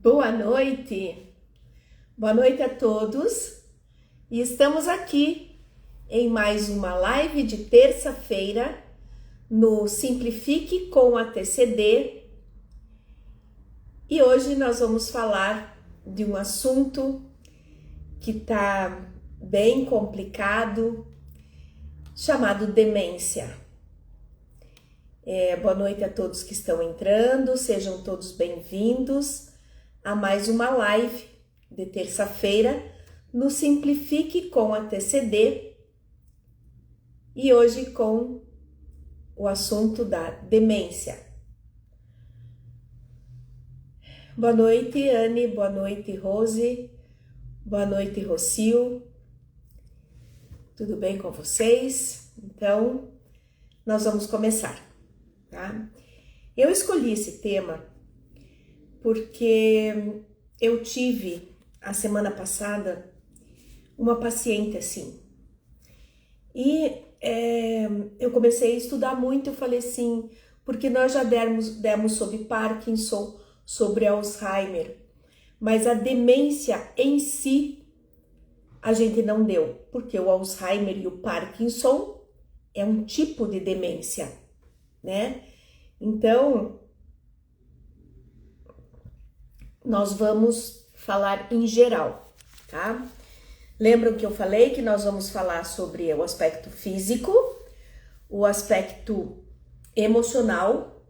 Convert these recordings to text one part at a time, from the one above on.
Boa noite a todos e estamos aqui em mais uma live de terça-feira no Simplifique com a TCD e hoje nós vamos falar de um assunto que está bem complicado, chamado demência. Boa noite a todos que estão entrando, sejam todos bem-vindos a mais uma live de terça-feira no Simplifique com a TCD e hoje com o assunto da demência. Boa noite, Anne, boa noite, Rose, boa noite, Rocio. Tudo bem com vocês? Então, nós vamos começar, tá? Eu escolhi esse tema porque eu tive, a semana passada, uma paciente assim. E eu comecei a estudar muito, eu falei assim, porque nós já demos sobre Parkinson, sobre Alzheimer, mas a demência em si, a gente não deu, porque o Alzheimer e o Parkinson é um tipo de demência, né? Então, nós vamos falar em geral, tá? Lembram que eu falei que nós vamos falar sobre o aspecto físico, o aspecto emocional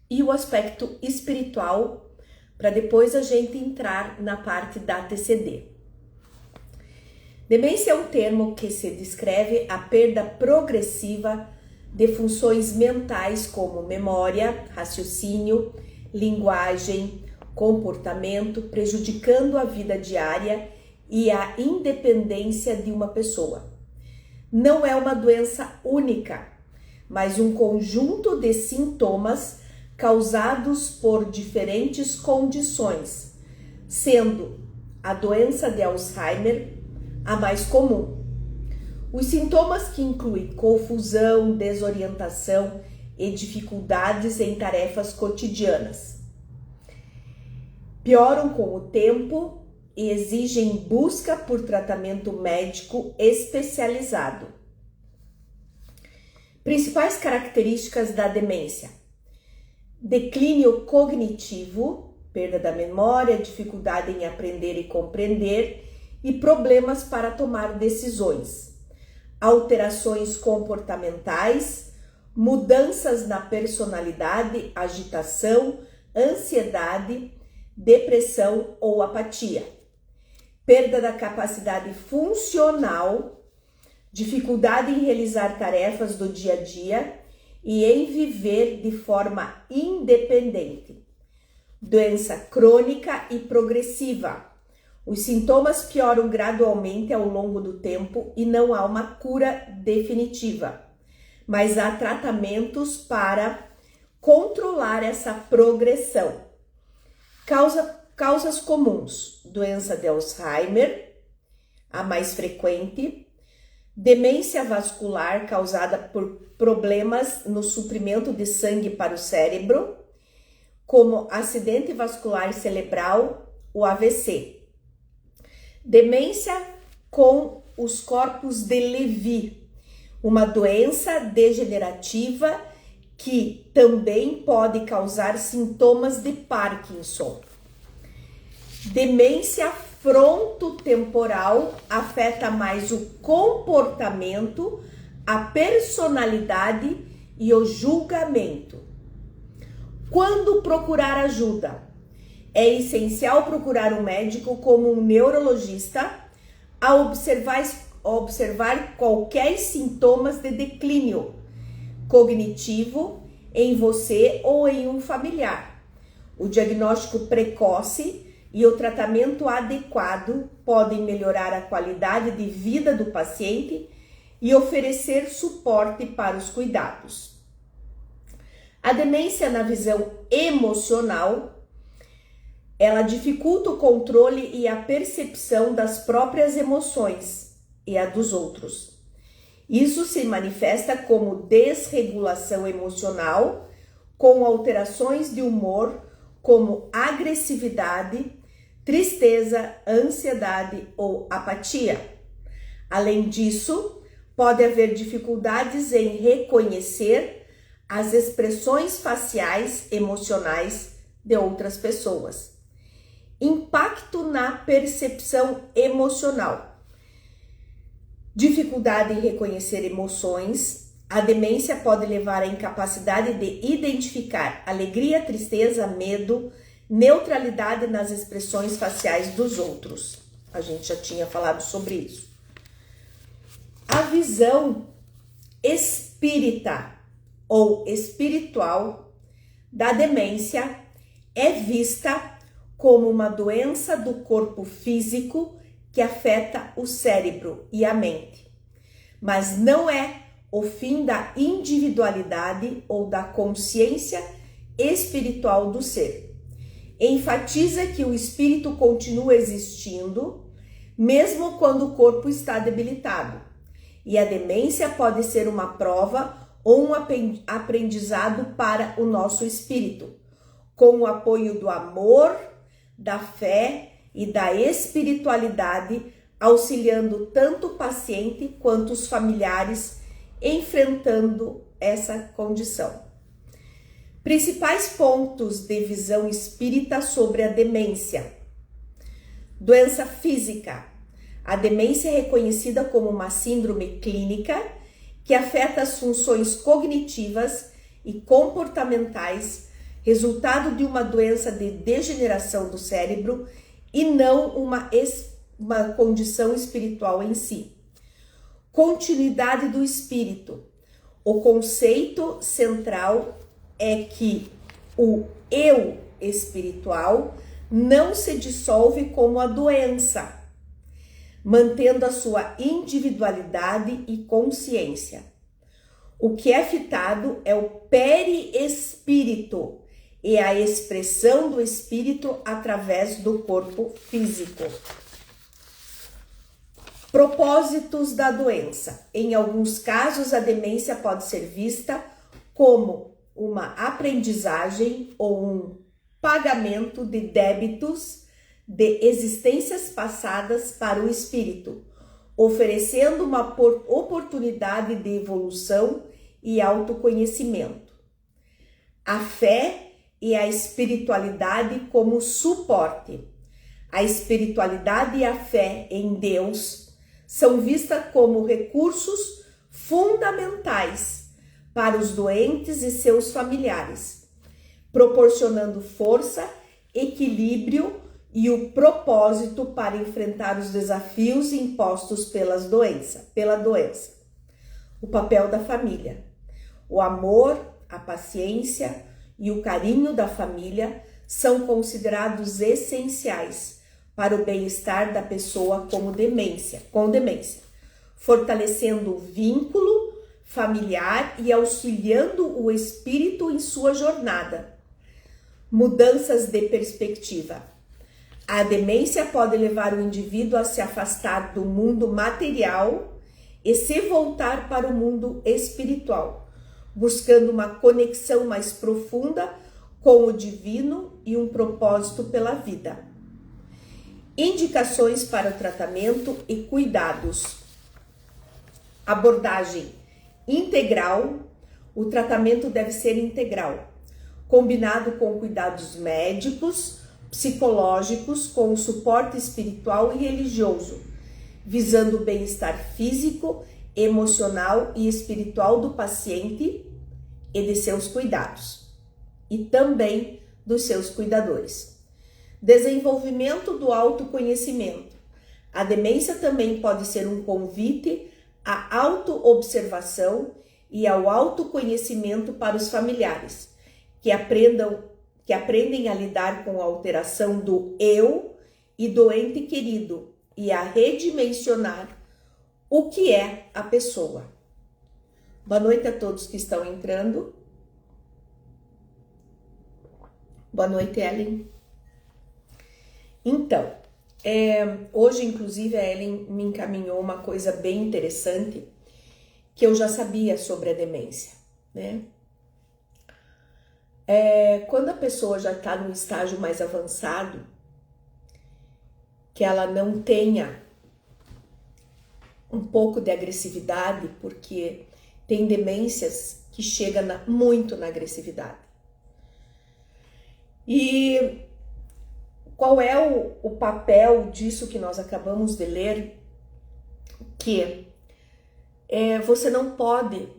e o aspecto espiritual, para depois a gente entrar na parte da TCD. Demência é um termo que se descreve a perda progressiva de funções mentais como memória, raciocínio, linguagem, comportamento, prejudicando a vida diária e a independência de uma pessoa. Não é uma doença única, mas um conjunto de sintomas causados por diferentes condições, sendo a doença de Alzheimer a mais comum. Os sintomas que incluem confusão, desorientação e dificuldades em tarefas cotidianas pioram com o tempo e exigem busca por tratamento médico especializado. Principais características da demência: declínio cognitivo, perda da memória, dificuldade em aprender e compreender e problemas para tomar decisões, alterações comportamentais, mudanças na personalidade, agitação, ansiedade, depressão ou apatia, perda da capacidade funcional, dificuldade em realizar tarefas do dia a dia e em viver de forma independente, doença crônica e progressiva. Os sintomas pioram gradualmente ao longo do tempo e não há uma cura definitiva, mas há tratamentos para controlar essa progressão. Causas comuns: doença de Alzheimer, a mais frequente, demência vascular causada por problemas no suprimento de sangue para o cérebro, como acidente vascular cerebral, o AVC. Demência com os corpos de Levy, uma doença degenerativa que também pode causar sintomas de Parkinson. Demência frontotemporal afeta mais o comportamento, a personalidade e o julgamento. Quando procurar ajuda? É essencial procurar um médico como um neurologista a observar qualquer sintomas de declínio cognitivo em você ou em um familiar. O diagnóstico precoce e o tratamento adequado podem melhorar a qualidade de vida do paciente e oferecer suporte para os cuidados. A demência na visão emocional, ela dificulta o controle e a percepção das próprias emoções e a dos outros. Isso se manifesta como desregulação emocional, com alterações de humor, como agressividade, tristeza, ansiedade ou apatia. Além disso, pode haver dificuldades em reconhecer as expressões faciais emocionais de outras pessoas. Impacto na percepção emocional. Dificuldade em reconhecer emoções. A demência pode levar à incapacidade de identificar alegria, tristeza, medo, neutralidade nas expressões faciais dos outros. A gente já tinha falado sobre isso. A visão espírita ou espiritual da demência é vista como uma doença do corpo físico que afeta o cérebro e a mente, mas não é o fim da individualidade ou da consciência espiritual do ser. Enfatiza que o espírito continua existindo, mesmo quando o corpo está debilitado, e a demência pode ser uma prova ou um aprendizado para o nosso espírito, com o apoio do amor, da fé e da espiritualidade, auxiliando tanto o paciente quanto os familiares enfrentando essa condição. Principais pontos de visão espírita sobre a demência. Doença física. A demência é reconhecida como uma síndrome clínica que afeta as funções cognitivas e comportamentais, resultado de uma doença de degeneração do cérebro e não uma condição espiritual em si. Continuidade do espírito. O conceito central é que o eu espiritual não se dissolve como a doença, mantendo a sua individualidade e consciência. O que é fitado é o perispírito e a expressão do espírito através do corpo físico. Propósitos da doença. Em alguns casos, a demência pode ser vista como uma aprendizagem ou um pagamento de débitos de existências passadas para o espírito, oferecendo uma oportunidade de evolução e autoconhecimento. A fé e a espiritualidade como suporte. A espiritualidade e a fé em Deus são vistas como recursos fundamentais para os doentes e seus familiares, proporcionando força, equilíbrio e o propósito para enfrentar os desafios impostos pela doença. O papel da família. O amor, a paciência e o carinho da família são considerados essenciais para o bem-estar da pessoa com demência, fortalecendo o vínculo familiar e auxiliando o espírito em sua jornada. Mudanças de perspectiva. A demência pode levar o indivíduo a se afastar do mundo material e se voltar para o mundo espiritual, buscando uma conexão mais profunda com o divino e um propósito pela vida. Indicações para o tratamento e cuidados. Abordagem integral. O tratamento deve ser integral, combinado com cuidados médicos, psicológicos, com o suporte espiritual e religioso, visando o bem-estar físico, emocional e espiritual do paciente e de seus cuidados, e também dos seus cuidadores. Desenvolvimento do autoconhecimento. A demência também pode ser um convite à autoobservação e ao autoconhecimento para os familiares, que aprendem a lidar com a alteração do eu e do ente querido e a redimensionar o que é a pessoa. Boa noite a todos que estão entrando. Boa noite, Ellen. Então, hoje, inclusive, a Ellen me encaminhou uma coisa bem interessante que eu já sabia sobre a demência, né? Quando a pessoa já está num estágio mais avançado, que ela não tenha um pouco de agressividade, porque tem demências que chegam muito na agressividade. E qual é o papel disso que nós acabamos de ler? Que você não pode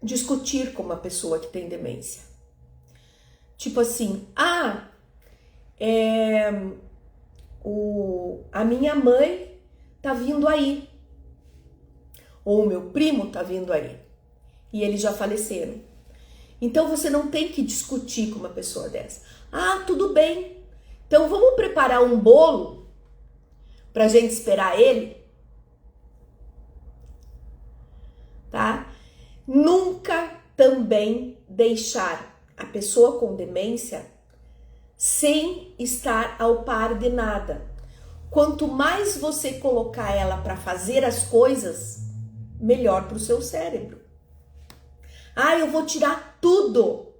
discutir com uma pessoa que tem demência. Tipo assim, a minha mãe tá vindo aí, ou o meu primo tá vindo aí, e eles já faleceram. Então você não tem que discutir com uma pessoa dessa. Ah, tudo bem, então vamos preparar um bolo pra gente esperar ele, tá? Nunca também deixar a pessoa com demência sem estar ao par de nada. Quanto mais você colocar ela para fazer as coisas, melhor para o seu cérebro. Ah, eu vou tirar tudo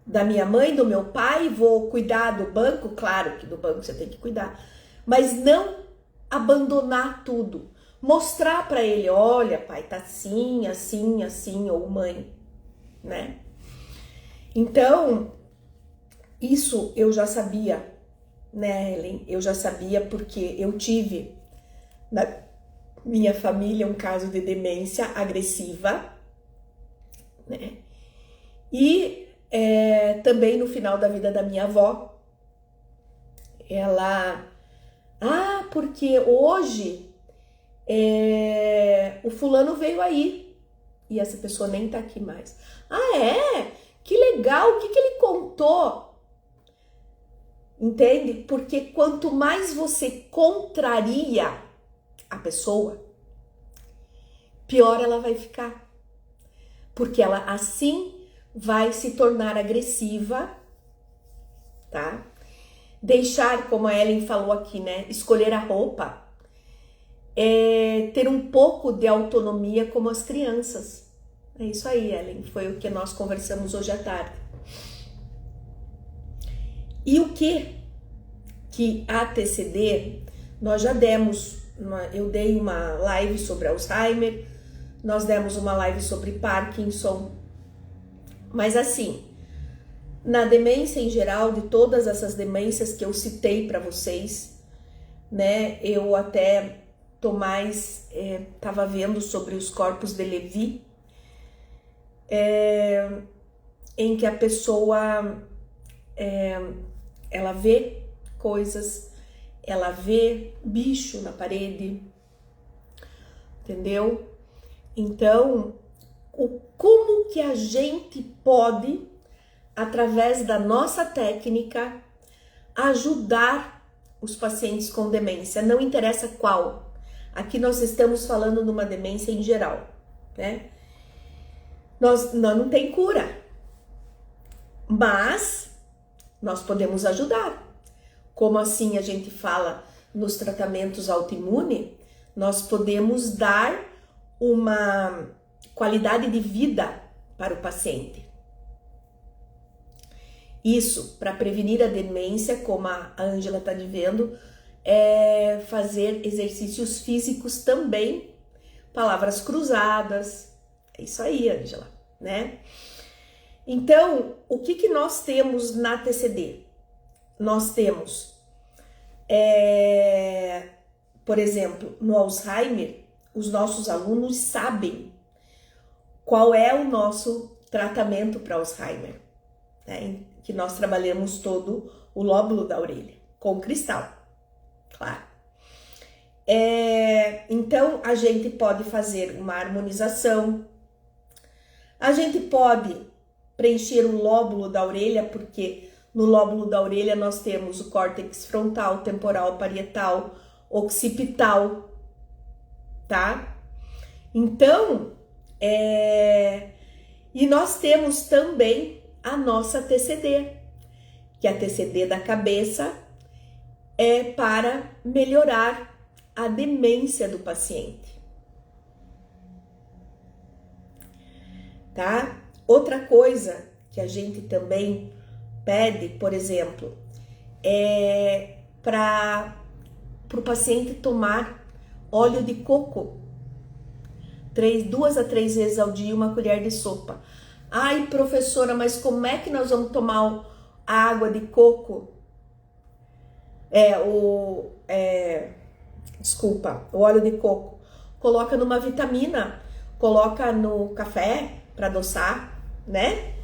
da minha mãe, do meu pai, vou cuidar do banco, claro que do banco você tem que cuidar, mas não abandonar tudo. Mostrar para ele, olha, pai, tá assim, assim, assim, ou mãe, né? Então, isso eu já sabia, né, Ellen? Eu já sabia porque eu tive na minha família um caso de demência agressiva, né? E também no final da vida da minha avó, ela... Ah, porque hoje o fulano veio aí e essa pessoa nem tá aqui mais. Ah, é? Que legal, o que ele contou? Entende? Porque quanto mais você contraria a pessoa, pior ela vai ficar. Porque ela assim vai se tornar agressiva, tá? Deixar, como a Ellen falou aqui, né? Escolher a roupa. Ter um pouco de autonomia como as crianças. É isso aí, Ellen. Foi o que nós conversamos hoje à tarde. E o que a TCD, nós já demos, eu dei uma live sobre Alzheimer, nós demos uma live sobre Parkinson, mas assim, na demência em geral, de todas essas demências que eu citei para vocês, né, eu até tava vendo sobre os corpos de Levi, em que a pessoa ela vê coisas, ela vê bicho na parede, entendeu? Então, como que a gente pode, através da nossa técnica, ajudar os pacientes com demência? Não interessa qual. Aqui nós estamos falando de uma demência em geral, né? Nós não tem cura, mas nós podemos ajudar. Como assim a gente fala nos tratamentos autoimune, nós podemos dar uma qualidade de vida para o paciente. Isso, para prevenir a demência, como a Ângela está dizendo, fazer exercícios físicos também, palavras cruzadas. É isso aí, Ângela, né? Então, o que nós temos na TCD? Nós temos, por exemplo, no Alzheimer, os nossos alunos sabem qual é o nosso tratamento para Alzheimer, né? Que nós trabalhamos todo o lóbulo da orelha com cristal, claro. Então, a gente pode fazer uma harmonização, a gente pode preencher o lóbulo da orelha, porque no lóbulo da orelha nós temos o córtex frontal, temporal, parietal, occipital, tá? Então, e nós temos também a nossa TCD, que a TCD da cabeça é para melhorar a demência do paciente, tá? Outra coisa que a gente também pede, por exemplo, para para o paciente tomar óleo de coco 2 a 3 vezes ao dia, uma colher de sopa. Ai, professora, mas como é que nós vamos tomar a água de coco? O óleo de coco. Coloca numa vitamina, coloca no café para adoçar, né?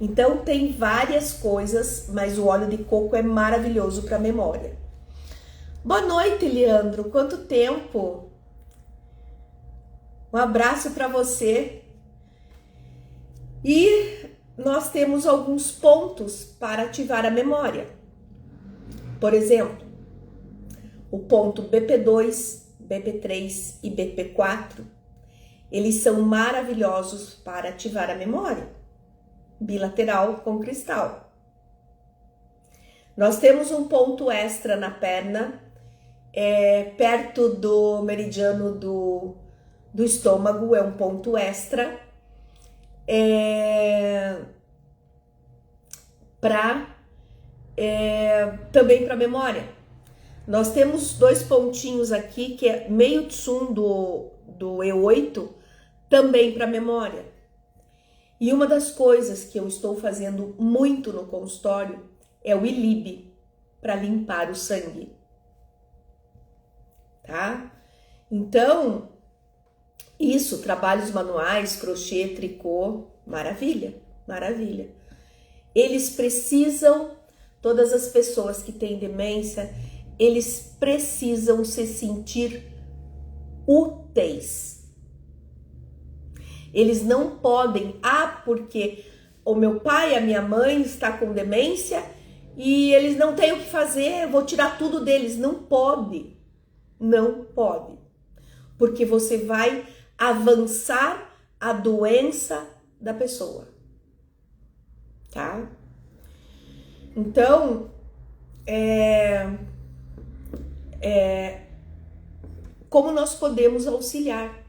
Então tem várias coisas, mas o óleo de coco é maravilhoso para memória. Boa noite, Leandro. Quanto tempo? Um abraço para você. E nós temos alguns pontos para ativar a memória. Por exemplo, o ponto BP2, BP3 e BP4, eles são maravilhosos para ativar a memória, bilateral com cristal. Nós temos um ponto extra na perna, perto do meridiano do estômago, é um ponto extra, também para memória. Nós temos 2 pontinhos aqui, que é meio tsum do E8, também para memória. E uma das coisas que eu estou fazendo muito no consultório é o ILIB, para limpar o sangue. Tá? Então, isso, trabalhos manuais, crochê, tricô, maravilha, maravilha. Eles precisam, todas as pessoas que têm demência, eles precisam se sentir úteis. Eles não podem, porque o meu pai, a minha mãe está com demência e eles não têm o que fazer, eu vou tirar tudo deles. Não pode, não pode, porque você vai avançar a doença da pessoa, tá? Então, como nós podemos auxiliar,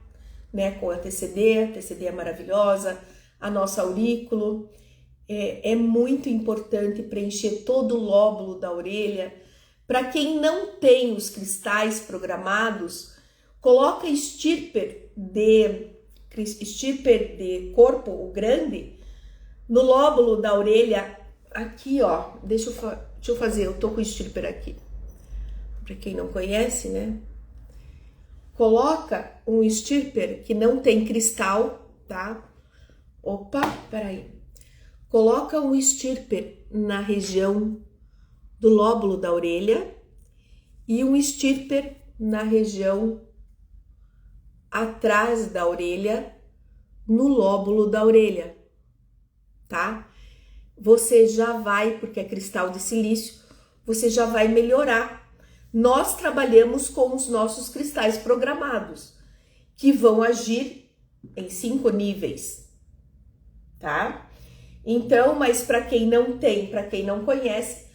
né, com a TCD é maravilhosa, a nossa aurículo, é muito importante preencher todo o lóbulo da orelha. Para quem não tem os cristais programados, coloca estirper de corpo, o grande, no lóbulo da orelha, aqui, ó, deixa eu fazer, eu tô com o estirper aqui. Para quem não conhece, né? Coloca um estirper que não tem cristal, tá? Opa, peraí. Coloca um estirper na região do lóbulo da orelha e um estirper na região atrás da orelha, no lóbulo da orelha, tá? Você já vai, porque é cristal de silício, você já vai melhorar. Nós trabalhamos com os nossos cristais programados, que vão agir em 5 níveis, tá? Então, mas para quem não tem, para quem não conhece,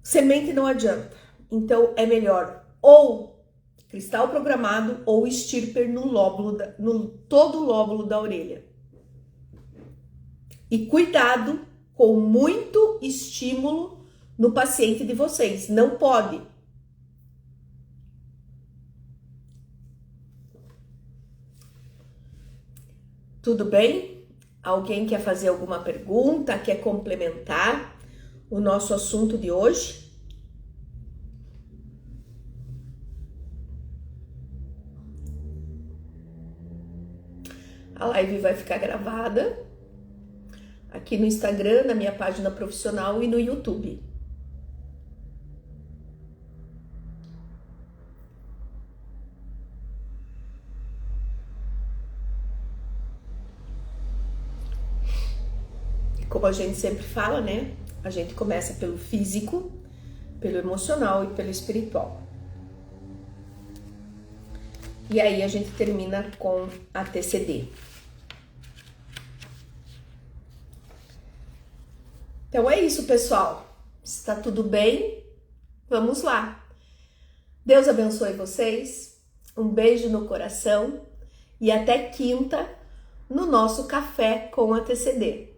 semente não adianta. Então, é melhor ou cristal programado ou estirper no todo o lóbulo da orelha. E cuidado com muito estímulo no paciente de vocês, não pode. Tudo bem? Alguém quer fazer alguma pergunta, quer complementar o nosso assunto de hoje? A live vai ficar gravada aqui no Instagram, na minha página profissional e no YouTube. Como a gente sempre fala, né? A gente começa pelo físico, pelo emocional e pelo espiritual. E aí a gente termina com a TCD. Então é isso, pessoal. Está tudo bem? Vamos lá. Deus abençoe vocês. Um beijo no coração e até quinta no nosso café com a TCD.